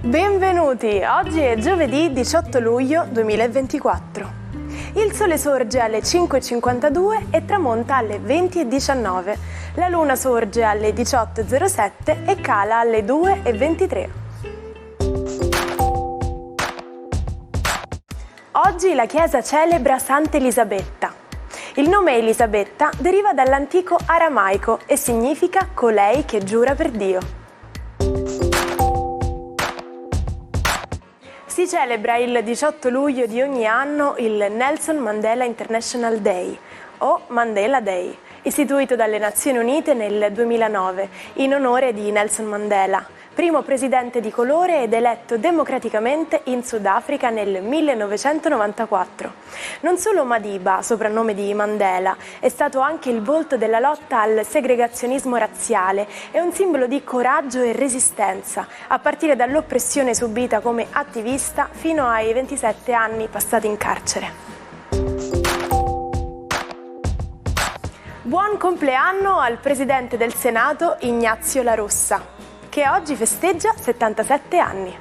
Benvenuti, oggi è giovedì 18 luglio 2024. Il sole sorge alle 5.52 e tramonta alle 20.19. La luna sorge alle 18.07 e cala alle 2.23. Oggi la Chiesa celebra Santa Elisabetta. Il nome Elisabetta deriva dall'antico aramaico e significa colei che giura per Dio. Si celebra il 18 luglio di ogni anno il Nelson Mandela International Day, o Mandela Day, istituito dalle Nazioni Unite nel 2009 in onore di Nelson Mandela, primo presidente di colore ed eletto democraticamente in Sudafrica nel 1994. Non solo Madiba, soprannome di Mandela, è stato anche il volto della lotta al segregazionismo razziale e un simbolo di coraggio e resistenza, a partire dall'oppressione subita come attivista fino ai 27 anni passati in carcere. Buon compleanno al Presidente del Senato Ignazio La Russa, che oggi festeggia 77 anni.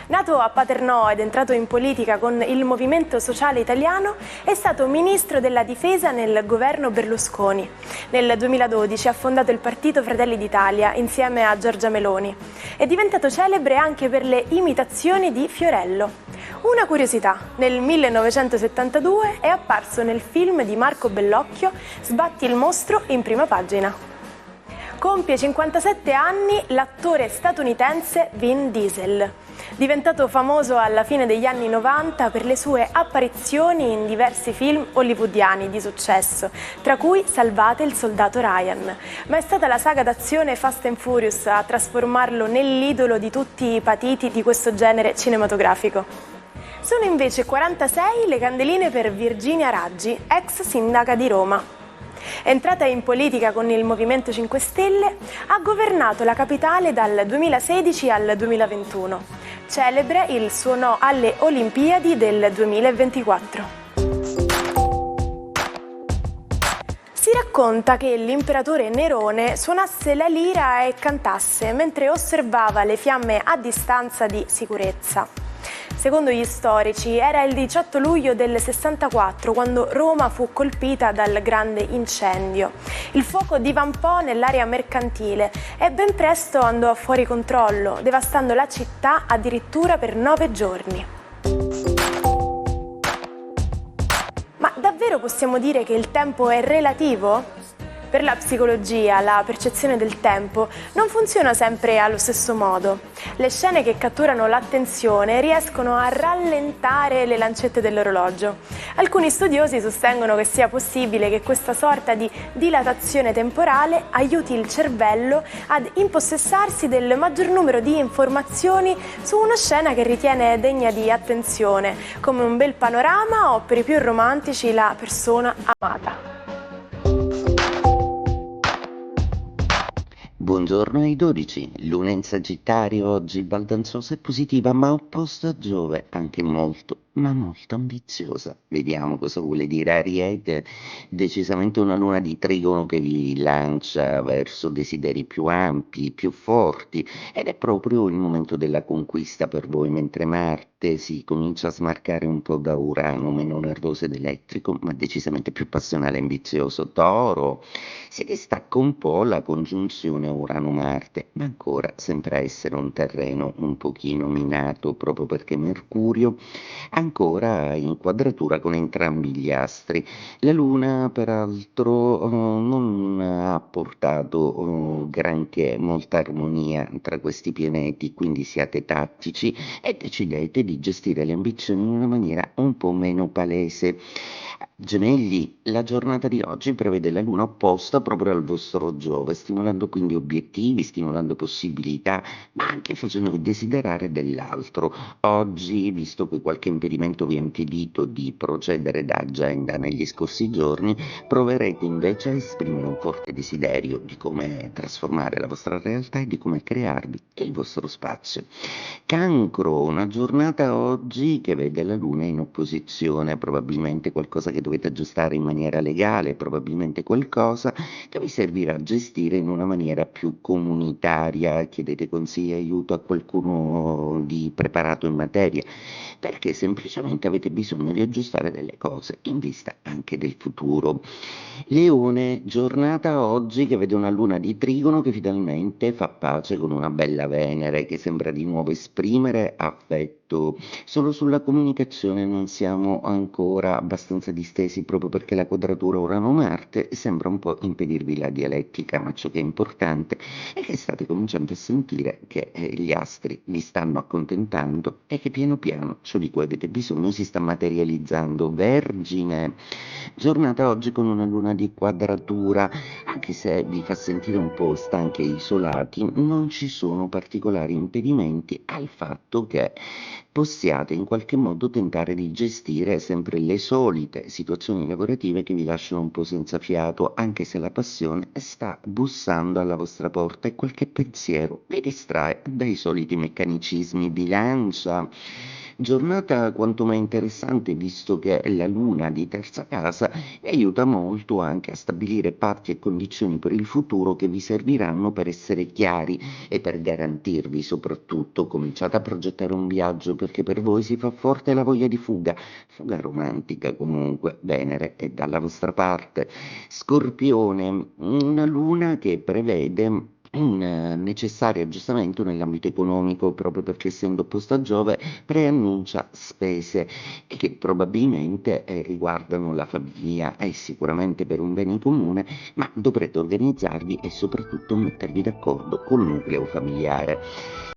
Nato a Paternò ed entrato in politica con il Movimento Sociale Italiano, è stato ministro della Difesa nel governo Berlusconi. Nel 2012 ha fondato il partito Fratelli d'Italia insieme a Giorgia Meloni. È diventato celebre anche per le imitazioni di Fiorello. Una curiosità, nel 1972 è apparso nel film di Marco Bellocchio Sbatti il mostro in prima pagina. Compie 57 anni l'attore statunitense Vin Diesel, diventato famoso alla fine degli anni 90 per le sue apparizioni in diversi film hollywoodiani di successo, tra cui Salvate il soldato Ryan, ma è stata la saga d'azione Fast and Furious a trasformarlo nell'idolo di tutti i patiti di questo genere cinematografico. Sono invece 46 le candeline per Virginia Raggi, ex sindaca di Roma. Entrata in politica con il Movimento 5 Stelle, ha governato la capitale dal 2016 al 2021. Celebre il suo no alle Olimpiadi del 2024. Si racconta che l'imperatore Nerone suonasse la lira e cantasse mentre osservava le fiamme a distanza di sicurezza. Secondo gli storici era il 18 luglio del 64 quando Roma fu colpita dal grande incendio. Il fuoco divampò nell'area mercantile e ben presto andò fuori controllo, devastando la città addirittura per 9 giorni. Ma davvero possiamo dire che il tempo è relativo? Per la psicologia, la percezione del tempo non funziona sempre allo stesso modo. Le scene che catturano l'attenzione riescono a rallentare le lancette dell'orologio. Alcuni studiosi sostengono che sia possibile che questa sorta di dilatazione temporale aiuti il cervello ad impossessarsi del maggior numero di informazioni su una scena che ritiene degna di attenzione, come un bel panorama o, per i più romantici, la persona amata. Buongiorno ai 12, luna in Sagittario, oggi baldanzosa e positiva, ma opposta a Giove, anche molto, ma molto ambiziosa. Vediamo cosa vuole dire Ariete, decisamente una luna di trigono che vi lancia verso desideri più ampi, più forti, ed è proprio il momento della conquista per voi, mentre Marte si comincia a smarcare un po' da Urano, meno nervoso ed elettrico, ma decisamente più passionale e ambizioso. Toro, si distacca un po' la congiunzione Urano-Marte, ma ancora sembra essere un terreno un pochino minato proprio perché Mercurio ancora in quadratura con entrambi gli astri. La Luna peraltro non ha portato granché, molta armonia tra questi pianeti, quindi siate tattici e decidete di gestire le ambizioni in una maniera un po' meno palese. Gemelli, la giornata di oggi prevede la luna opposta proprio al vostro Giove, stimolando quindi obiettivi, stimolando possibilità, ma anche facendovi desiderare dell'altro. Oggi, visto che qualche impericolo l'impedimento vi ha impedito di procedere da agenda negli scorsi giorni, proverete invece a esprimere un forte desiderio di come trasformare la vostra realtà e di come crearvi il vostro spazio. Cancro, una giornata oggi che vede la luna in opposizione, probabilmente qualcosa che dovete aggiustare in maniera legale, probabilmente qualcosa che vi servirà a gestire in una maniera più comunitaria. Chiedete consigli e aiuto a qualcuno di preparato in materia, perché semplicemente avete bisogno di aggiustare delle cose in vista anche del futuro. Leone, giornata oggi che vede una luna di trigono che finalmente fa pace con una bella Venere che sembra di nuovo esprimere affetto. Solo sulla comunicazione non siamo ancora abbastanza distesi proprio perché la quadratura Urano-Marte sembra un po' impedirvi la dialettica, ma ciò che è importante è che state cominciando a sentire che gli astri vi stanno accontentando e che piano piano ciò di cui avete bisogno si sta materializzando. Vergine, giornata oggi con una luna di quadratura, anche se vi fa sentire un po' stanchi e isolati, non ci sono particolari impedimenti al fatto che possiate in qualche modo tentare di gestire sempre le solite situazioni lavorative che vi lasciano un po' senza fiato, anche se la passione sta bussando alla vostra porta e qualche pensiero vi distrae dai soliti meccanismi. Bilancia, giornata quanto mai interessante visto che la luna di terza casa vi aiuta molto anche a stabilire patti e condizioni per il futuro che vi serviranno per essere chiari e per garantirvi soprattutto. Cominciate a progettare un viaggio perché per voi si fa forte la voglia di fuga, fuga romantica comunque. Venere è dalla vostra parte. Scorpione, una luna che prevede un necessario aggiustamento nell'ambito economico proprio perché essendo opposto a Giove preannuncia spese e che probabilmente riguardano la famiglia e sicuramente per un bene comune, ma dovrete organizzarvi e soprattutto mettervi d'accordo col nucleo familiare.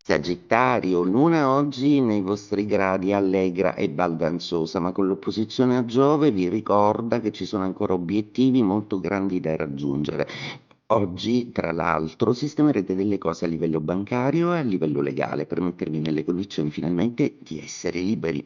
Sagittario, luna oggi nei vostri gradi allegra e baldanzosa, ma con l'opposizione a Giove vi ricorda che ci sono ancora obiettivi molto grandi da raggiungere. Oggi, tra l'altro, sistemerete delle cose a livello bancario e a livello legale per mettervi nelle condizioni finalmente di essere liberi.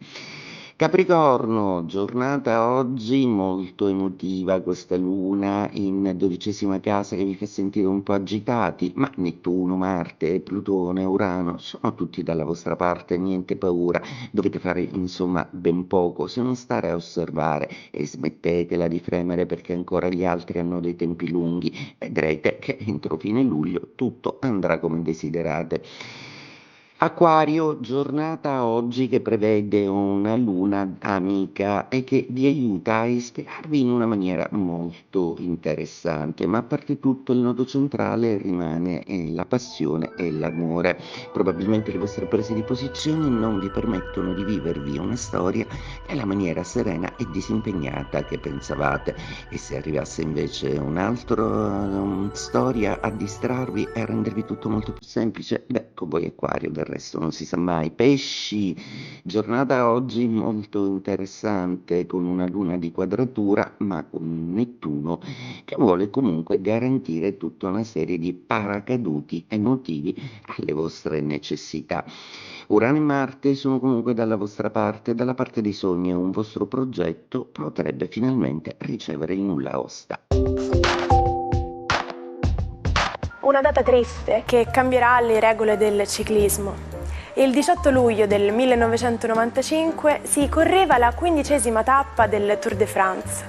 Capricorno, giornata oggi molto emotiva, questa luna in 12ª casa che vi fa sentire un po' agitati, ma Nettuno, Marte, Plutone, Urano sono tutti dalla vostra parte, niente paura, dovete fare insomma ben poco, se non stare a osservare e smettetela di fremere perché ancora gli altri hanno dei tempi lunghi, vedrete che entro fine luglio tutto andrà come desiderate. Acquario, giornata oggi che prevede una luna amica e che vi aiuta a ispirarvi in una maniera molto interessante, ma a parte tutto il nodo centrale rimane la passione e l'amore. Probabilmente le vostre prese di posizione non vi permettono di vivervi una storia nella maniera serena e disimpegnata che pensavate, e se arrivasse invece un'altra storia a distrarvi e a rendervi tutto molto più semplice, beh, con voi Acquario del resto non si sa mai. Pesci, giornata oggi molto interessante con una luna di quadratura ma con un Nettuno che vuole comunque garantire tutta una serie di paracaduti emotivi alle vostre necessità. Urano e Marte sono comunque dalla vostra parte, dalla parte dei sogni, e un vostro progetto potrebbe finalmente ricevere il nulla osta. Una data triste che cambierà le regole del ciclismo. Il 18 luglio del 1995 si correva la 15ª tappa del Tour de France.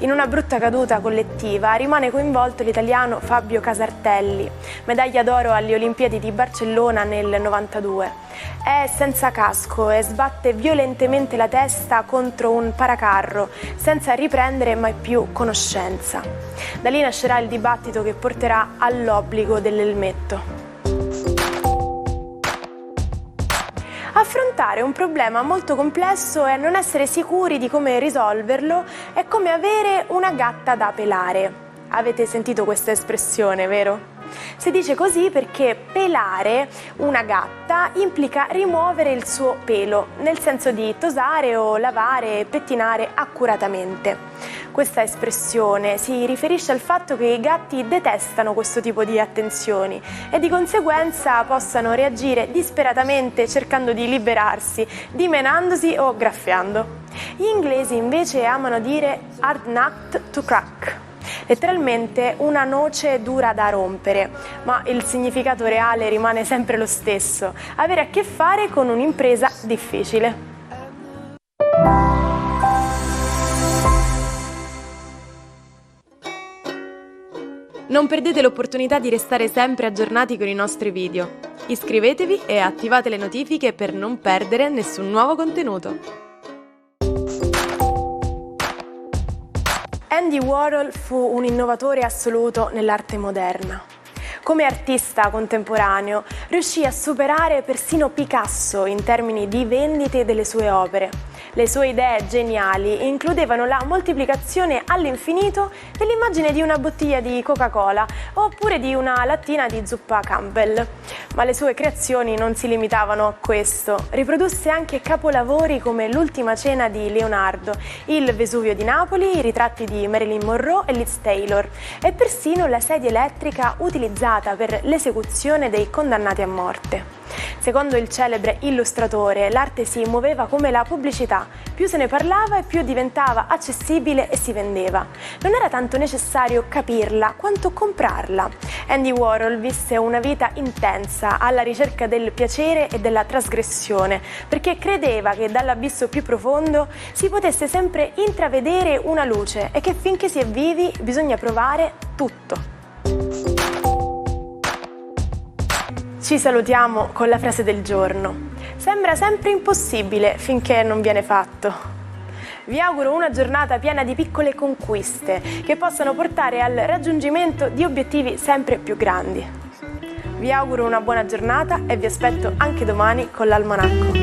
In una brutta caduta collettiva rimane coinvolto l'italiano Fabio Casartelli, medaglia d'oro alle Olimpiadi di Barcellona nel 92. È senza casco e sbatte violentemente la testa contro un paracarro, senza riprendere mai più conoscenza. Da lì nascerà il dibattito che porterà all'obbligo dell'elmetto. Affrontare un problema molto complesso e non essere sicuri di come risolverlo è come avere una gatta da pelare. Avete sentito questa espressione, vero? Si dice così perché pelare una gatta implica rimuovere il suo pelo, nel senso di tosare o lavare e pettinare accuratamente. Questa espressione si riferisce al fatto che i gatti detestano questo tipo di attenzioni e di conseguenza possano reagire disperatamente cercando di liberarsi, dimenandosi o graffiando. Gli inglesi invece amano dire hard nut to crack, letteralmente una noce dura da rompere, ma il significato reale rimane sempre lo stesso: avere a che fare con un'impresa difficile. Non perdete l'opportunità di restare sempre aggiornati con i nostri video. Iscrivetevi e attivate le notifiche per non perdere nessun nuovo contenuto. Andy Warhol fu un innovatore assoluto nell'arte moderna. Come artista contemporaneo riuscì a superare persino Picasso in termini di vendite delle sue opere. Le sue idee geniali includevano la moltiplicazione all'infinito dell'immagine di una bottiglia di Coca-Cola oppure di una lattina di zuppa Campbell. Ma le sue creazioni non si limitavano a questo. Riprodusse anche capolavori come l'Ultima cena di Leonardo, il Vesuvio di Napoli, i ritratti di Marilyn Monroe e Liz Taylor e persino la sedia elettrica utilizzata per l'esecuzione dei condannati a morte. Secondo il celebre illustratore, l'arte si muoveva come la pubblicità: più se ne parlava e più diventava accessibile e si vendeva. Non era tanto necessario capirla quanto comprarla. Andy Warhol visse una vita intensa alla ricerca del piacere e della trasgressione, perché credeva che dall'abisso più profondo si potesse sempre intravedere una luce e che finché si è vivi bisogna provare tutto. Ci salutiamo con la frase del giorno: sembra sempre impossibile finché non viene fatto. Vi auguro una giornata piena di piccole conquiste che possano portare al raggiungimento di obiettivi sempre più grandi. Vi auguro una buona giornata e vi aspetto anche domani con l'Almanacco.